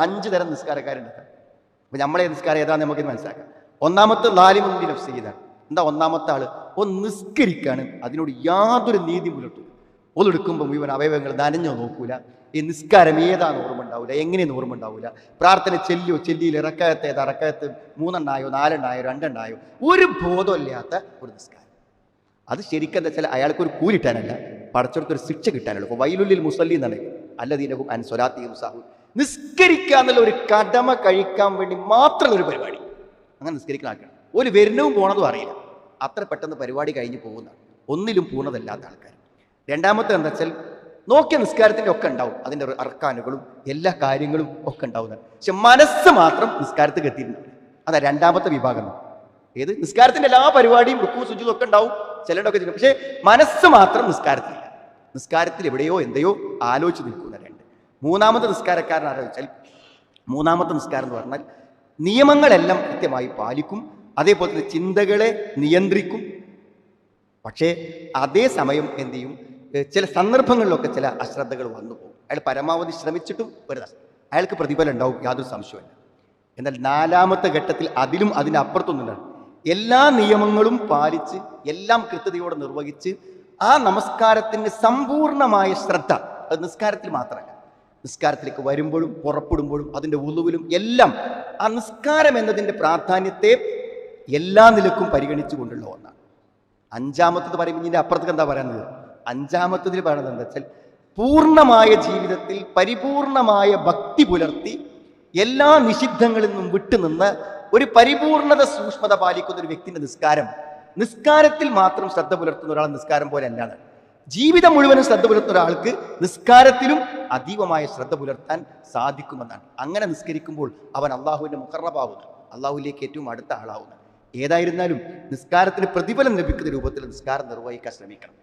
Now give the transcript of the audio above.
5 തരം നിസ്കാരക്കാരുണ്ട്. അപ്പൊ നമ്മളെ നിസ്കാരം ഏതാന്ന് നമുക്ക് മനസ്സിലാക്കാം. ഒന്നാമത്തെ ലാലിമുണ്ടി നഫ്സി ഇതാണ്. എന്താ ഒന്നാമത്തെ ആള്? നിസ്കരിക്കാണ്, അതിനോട് യാതൊരു നീതി പുലർത്തും. ഒന്നെടുക്കുമ്പോൾ മുഴുവൻ അവയവങ്ങൾ നനഞ്ഞോ നോക്കൂല. ഈ നിസ്കാരം ഏതാന്ന് ഓർമ്മ ഉണ്ടാവില്ല, എങ്ങനെയെന്ന് ഓർമ്മ ഉണ്ടാവില്ല. പ്രാർത്ഥന ചെല്ലിയിൽ ഇറക്കകത്ത് 3 എണ്ണായോ 4 എണ്ണായോ 2 എണ്ണായോ ഒരു ബോധമില്ലാത്ത ഒരു നിസ്കാരം. അത് ശരിക്കും എന്താ വെച്ചാൽ അയാൾക്കൊരു കൂലിട്ടാനല്ല, പടച്ചോർക്കൊരു ശിക്ഷ കിട്ടാനുള്ളൂ. അപ്പോൾ വൈലുല്ലിൽ മുസല്ലി എന്നാണ് അല്ലദീനഹും അൻ സ്വലാത്തിഹിം സാഹൂൻ. നിസ്കരിക്കുക എന്നുള്ള ഒരു കടമ കഴിക്കാൻ വേണ്ടി മാത്രമുള്ള ഒരു പരിപാടി. അങ്ങനെ നിസ്കരിക്കുന്ന ആൾക്കാർ ഒരു വരുന്നവും പോണതും അറിയില്ല, അത്ര പെട്ടെന്ന് പരിപാടി കഴിഞ്ഞ് പോകുന്നതാണ്. ഒന്നിലും പൂർണ്ണതല്ലാത്ത ആൾക്കാർ. രണ്ടാമത്തെ എന്താ വെച്ചാൽ നോക്കിയ നിസ്കാരത്തിൻ്റെ ഒക്കെ ഉണ്ടാവും, അതിൻ്റെ അർക്കാനുകളും എല്ലാ കാര്യങ്ങളും ഒക്കെ ഉണ്ടാവുന്നതാണ്. പക്ഷെ മനസ്സ് മാത്രം നിസ്കാരത്തിൽ എത്തിയിട്ടുണ്ട്. അതാ രണ്ടാമത്തെ വിഭാഗം. ഏത്? നിസ്കാരത്തിൻ്റെ എല്ലാ പരിപാടിയും റുക്കൂ സുജൂദും ഒക്കെ ഉണ്ടാവും, ചിലരൊക്കെ ചെയ്യും. പക്ഷേ മനസ്സ് മാത്രം നിസ്കാരത്തിലില്ല. നിസ്കാരത്തിൽ എവിടെയോ എന്തെയോ ആലോചിച്ച് നിൽക്കുന്ന 2. മൂന്നാമത്തെ നിസ്കാരക്കാരൻ ആലോചിച്ചാൽ, മൂന്നാമത്തെ നിസ്കാരം എന്ന് പറഞ്ഞാൽ നിയമങ്ങളെല്ലാം കൃത്യമായി പാലിക്കും, അതേപോലെ തന്നെ ചിന്തകളെ നിയന്ത്രിക്കും. പക്ഷേ അതേ സമയം എന്ത് ചെയ്യും? ചില സന്ദർഭങ്ങളിലൊക്കെ ചില അശ്രദ്ധകൾ വന്നു പോകും. അയാൾ പരമാവധി ശ്രമിച്ചിട്ടും അയാൾക്ക് പ്രതിഫലം ഉണ്ടാവും, യാതൊരു സംശയമില്ല. എന്നാൽ 4ാമത്തെ ഘട്ടത്തിൽ അതിലും അതിനപ്പുറത്തൊന്നുണ്ടാണ്. എല്ലാ നിയമങ്ങളും പാലിച്ച് എല്ലാം കൃത്യതയോടെ നിർവഹിച്ച് ആ നമസ്കാരത്തിന് സമ്പൂർണമായ ശ്രദ്ധ, അത് നിസ്കാരത്തിൽ മാത്രമല്ല, നിസ്കാരത്തിലേക്ക് വരുമ്പോഴും പുറപ്പെടുമ്പോഴും അതിൻ്റെ ഉളുവിലും എല്ലാം ആ നിസ്കാരം എന്നതിൻ്റെ പ്രാധാന്യത്തെ എല്ലാ നിലക്കും പരിഗണിച്ചു കൊണ്ടുള്ള ഒന്നാണ്. 5ാമത്തത് പറയുമ്പോൾ ഇതിൻ്റെ അപ്പുറത്തേക്ക് എന്താ പറയുന്നത്? 5ാമത്തതിൽ പറയുന്നത് എന്താ വെച്ചാൽ പൂർണ്ണമായ ജീവിതത്തിൽ പരിപൂർണമായ ഭക്തി പുലർത്തി എല്ലാ നിഷിദ്ധങ്ങളിൽ നിന്നും വിട്ടുനിന്ന് ഒരു പരിപൂർണത സൂക്ഷ്മത പാലിക്കുന്ന ഒരു വ്യക്തിൻ്റെ നിസ്കാരത്തിൽ മാത്രം ശ്രദ്ധ പുലർത്തുന്ന ഒരാൾ നിസ്കാരം പോലെ അല്ലാതെ ജീവിതം മുഴുവനും ശ്രദ്ധ പുലർത്തുന്ന ഒരാൾക്ക് നിസ്കാരത്തിലും അതീവമായ ശ്രദ്ധ പുലർത്താൻ സാധിക്കുമെന്നാണ്. അങ്ങനെ നിസ്കരിക്കുമ്പോൾ അവൻ അള്ളാഹുവിൻ്റെ മുഖറബാവുന്നു, അള്ളാഹുവിലേക്ക് ഏറ്റവും അടുത്ത ആളാവുന്നു. ഏതായിരുന്നാലും നിസ്കാരത്തിന് പ്രതിഫലം ലഭിക്കുന്ന രൂപത്തിൽ നിസ്കാരം നിർവഹിക്കാൻ ശ്രമിക്കണം.